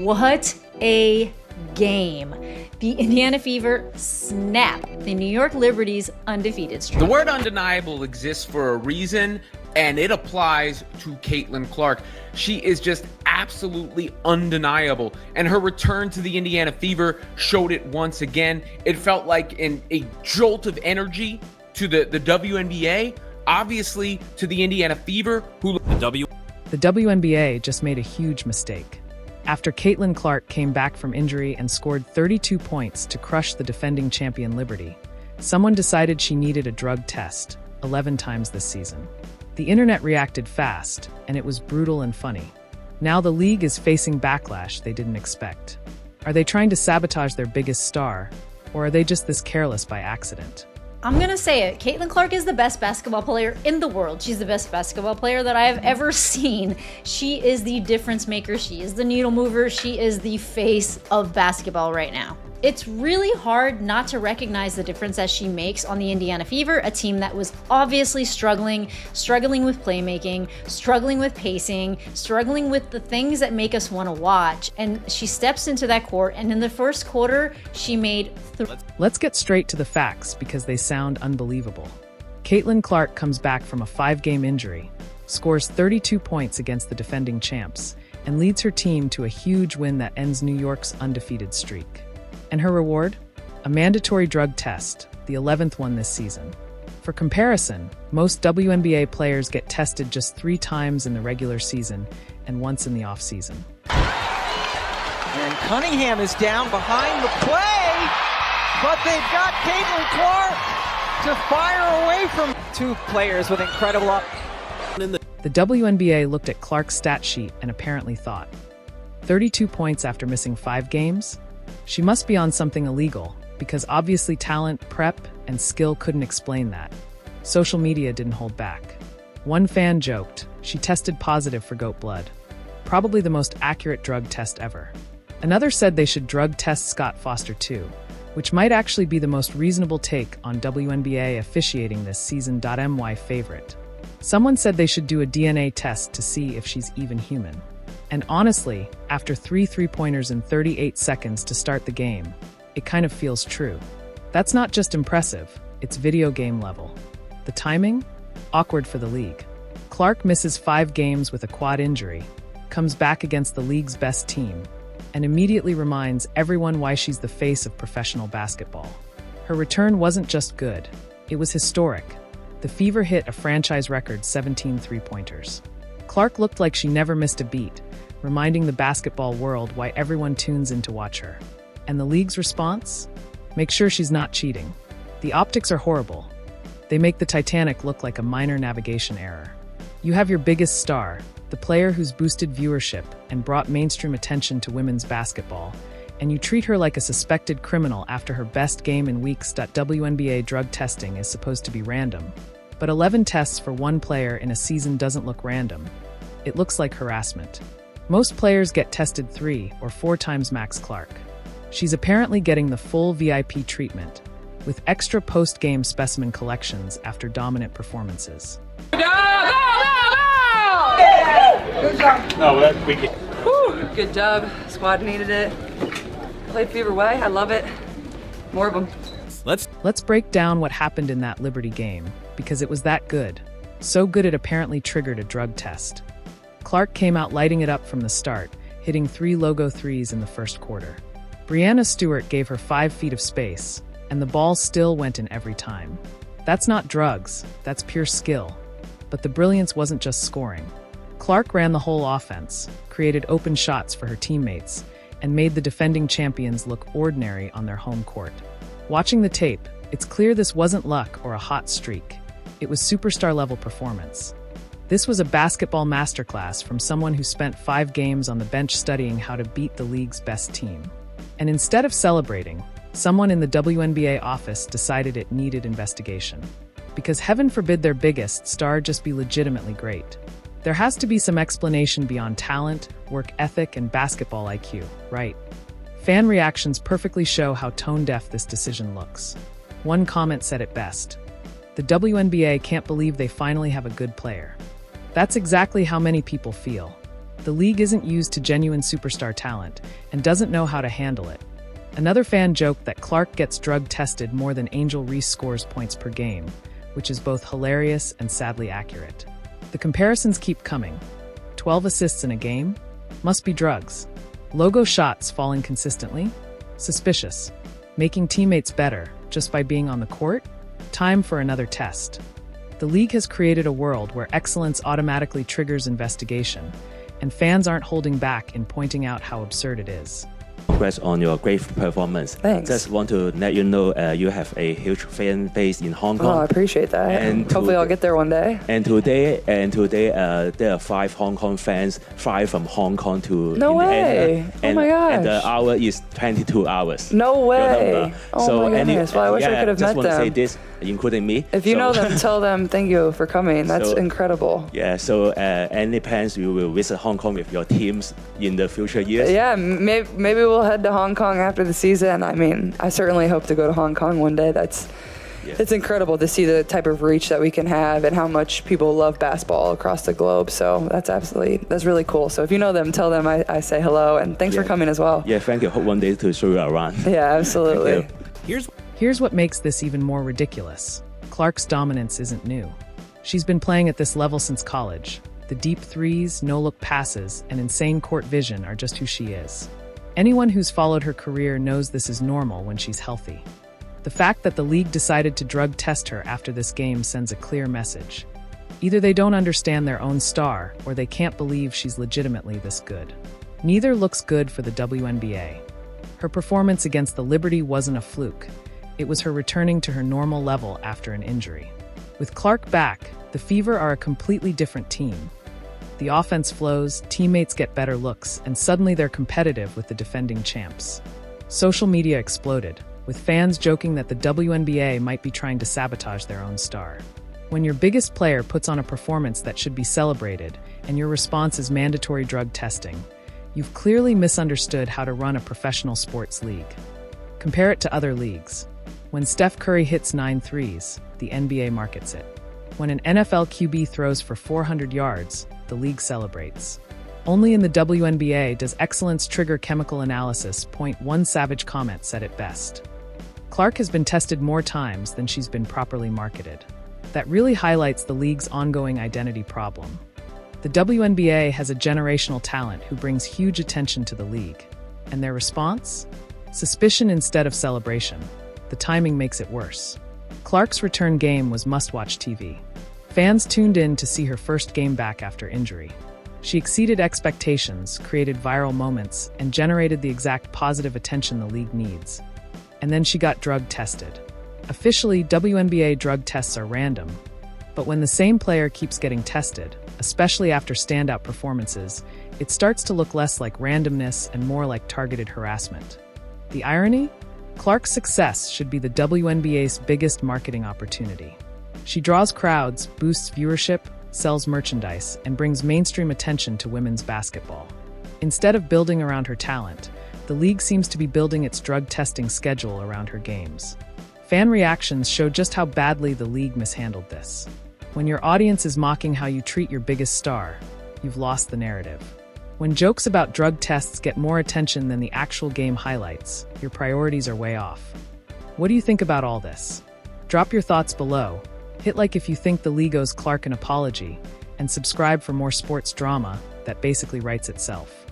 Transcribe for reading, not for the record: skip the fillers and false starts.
What a game. The Indiana Fever snap the New York Liberty's undefeated streak. The word undeniable exists for a reason, and it applies to Caitlin Clark. She is just absolutely undeniable, and her return to the Indiana Fever showed it once again. It felt like a jolt of energy to the WNBA, obviously to the Indiana Fever, who The WNBA just made a huge mistake. After Caitlin Clark came back from injury and scored 32 points to crush the defending champion Liberty, someone decided she needed a drug test, 11 times this season. The internet reacted fast, and it was brutal and funny. Now the league is facing backlash they didn't expect. Are they trying to sabotage their biggest star, or are they just this careless by accident? I'm gonna say it. Caitlin Clark is the best basketball player in the world. She's the best basketball player that I have ever seen. She is the difference maker. She is the needle mover. She is the face of basketball right now. It's really hard not to recognize the difference that she makes on the Indiana Fever, a team that was obviously struggling with playmaking, struggling with pacing, struggling with the things that make us want to watch. And she steps into that court, and in the first quarter, she made Let's get straight to the facts because they sound unbelievable. Caitlin Clark comes back from a 5-game injury, scores 32 points against the defending champs, and leads her team to a huge win that ends New York's undefeated streak. And her reward? A mandatory drug test, the 11th one this season. For comparison, most WNBA players get tested just 3 times in the regular season and once in the offseason. And Cunningham is down behind the play, but they've got Caitlin Clark to fire away from 2 players with incredible up. The WNBA looked at Clark's stat sheet and apparently thought, 32 points after missing 5 games? She must be on something illegal, because obviously talent, prep, and skill couldn't explain that. Social media didn't hold back. One fan joked, she tested positive for goat blood. Probably the most accurate drug test ever. Another said they should drug test Scott Foster too, which might actually be the most reasonable take on WNBA officiating this season. My favorite. Someone said they should do a DNA test to see if she's even human. And honestly, after 3 3-pointers in 38 seconds to start the game, it kind of feels true. That's not just impressive, it's video game level. The timing? Awkward for the league. Clark misses 5 games with a quad injury, comes back against the league's best team, and immediately reminds everyone why she's the face of professional basketball. Her return wasn't just good, it was historic. The Fever hit a franchise record 17 3-pointers. Clark looked like she never missed a beat, reminding the basketball world why everyone tunes in to watch her. And the league's response? Make sure she's not cheating. The optics are horrible. They make the Titanic look like a minor navigation error. You have your biggest star, the player who's boosted viewership and brought mainstream attention to women's basketball, and you treat her like a suspected criminal after her best game in weeks. WNBA drug testing is supposed to be random, but 11 tests for one player in a season doesn't look random. It looks like harassment. Most players get tested 3 or 4 times max. Clark. She's apparently getting the full VIP treatment, with extra post-game specimen collections after dominant performances. Good job. Squad needed it. Played Fever way. I love it. More of them. Let's break down what happened in that Liberty game, because it was that good. So good it apparently triggered a drug test. Clark came out lighting it up from the start, hitting 3 logo threes in the first quarter. Breanna Stewart gave her 5 feet of space, and the ball still went in every time. That's not drugs, that's pure skill. But the brilliance wasn't just scoring. Clark ran the whole offense, created open shots for her teammates, and made the defending champions look ordinary on their home court. Watching the tape, it's clear this wasn't luck or a hot streak. It was superstar-level performance. This was a basketball masterclass from someone who spent 5 games on the bench studying how to beat the league's best team. And instead of celebrating, someone in the WNBA office decided it needed investigation. Because heaven forbid their biggest star just be legitimately great. There has to be some explanation beyond talent, work ethic, and basketball IQ, right? Fan reactions perfectly show how tone-deaf this decision looks. One comment said it best. The WNBA can't believe they finally have a good player. That's exactly how many people feel. The league isn't used to genuine superstar talent and doesn't know how to handle it. Another fan joked that Clark gets drug tested more than Angel Reese scores points per game, which is both hilarious and sadly accurate. The comparisons keep coming. 12 assists in a game? Must be drugs. Logo shots falling consistently? Suspicious. Making teammates better just by being on the court? Time for another test. The league has created a world where excellence automatically triggers investigation, and fans aren't holding back in pointing out how absurd it is. Congrats on your great performance. Thanks. Just want to let you know you have a huge fan base in Hong Kong. Oh, I appreciate that. And hopefully I'll get there one day. And today, there are 5 Hong Kong fans fly from Hong Kong to No way. Indiana. Oh my gosh. And the hour is 22 hours. No way. Your number. Oh my goodness. Well, I wish I could have met just want to say them. this, including me. If you know them, tell them thank you for coming. That's incredible. Yeah, so any plans you will visit Hong Kong with your teams in the future years? Yeah, maybe we'll head to Hong Kong after the season. I mean, I certainly hope to go to Hong Kong one day. It's incredible to see the type of reach that we can have and how much people love basketball across the globe. So that's really cool. So if you know them, tell them I say hello and thanks for coming as well. Yeah, thank you. Hope one day to show you around. Yeah, absolutely. Here's what makes this even more ridiculous. Clark's dominance isn't new. She's been playing at this level since college. The deep threes, no-look passes, and insane court vision are just who she is. Anyone who's followed her career knows this is normal when she's healthy. The fact that the league decided to drug test her after this game sends a clear message. Either they don't understand their own star, or they can't believe she's legitimately this good. Neither looks good for the WNBA. Her performance against the Liberty wasn't a fluke. It was her returning to her normal level after an injury. With Clark back, the Fever are a completely different team. The offense flows, teammates get better looks, and suddenly they're competitive with the defending champs. Social media exploded, with fans joking that the WNBA might be trying to sabotage their own star. When your biggest player puts on a performance that should be celebrated, and your response is mandatory drug testing, you've clearly misunderstood how to run a professional sports league. Compare it to other leagues. When Steph Curry hits 9 threes, the NBA markets it. When an NFL QB throws for 400 yards, the league celebrates. Only in the WNBA does excellence trigger chemical analysis. One savage comment said it best. Clark has been tested more times than she's been properly marketed. That really highlights the league's ongoing identity problem. The WNBA has a generational talent who brings huge attention to the league. And their response? Suspicion instead of celebration. The timing makes it worse. Clark's return game was must-watch TV. Fans tuned in to see her first game back after injury. She exceeded expectations, created viral moments, and generated the exact positive attention the league needs. And then she got drug tested. Officially, WNBA drug tests are random, but when the same player keeps getting tested, especially after standout performances, it starts to look less like randomness and more like targeted harassment. The irony? Clark's success should be the WNBA's biggest marketing opportunity. She draws crowds, boosts viewership, sells merchandise, and brings mainstream attention to women's basketball. Instead of building around her talent, the league seems to be building its drug testing schedule around her games. Fan reactions show just how badly the league mishandled this. When your audience is mocking how you treat your biggest star, you've lost the narrative. When jokes about drug tests get more attention than the actual game highlights, your priorities are way off. What do you think about all this? Drop your thoughts below. Hit like if you think the league owes Clark an apology, and subscribe for more sports drama that basically writes itself.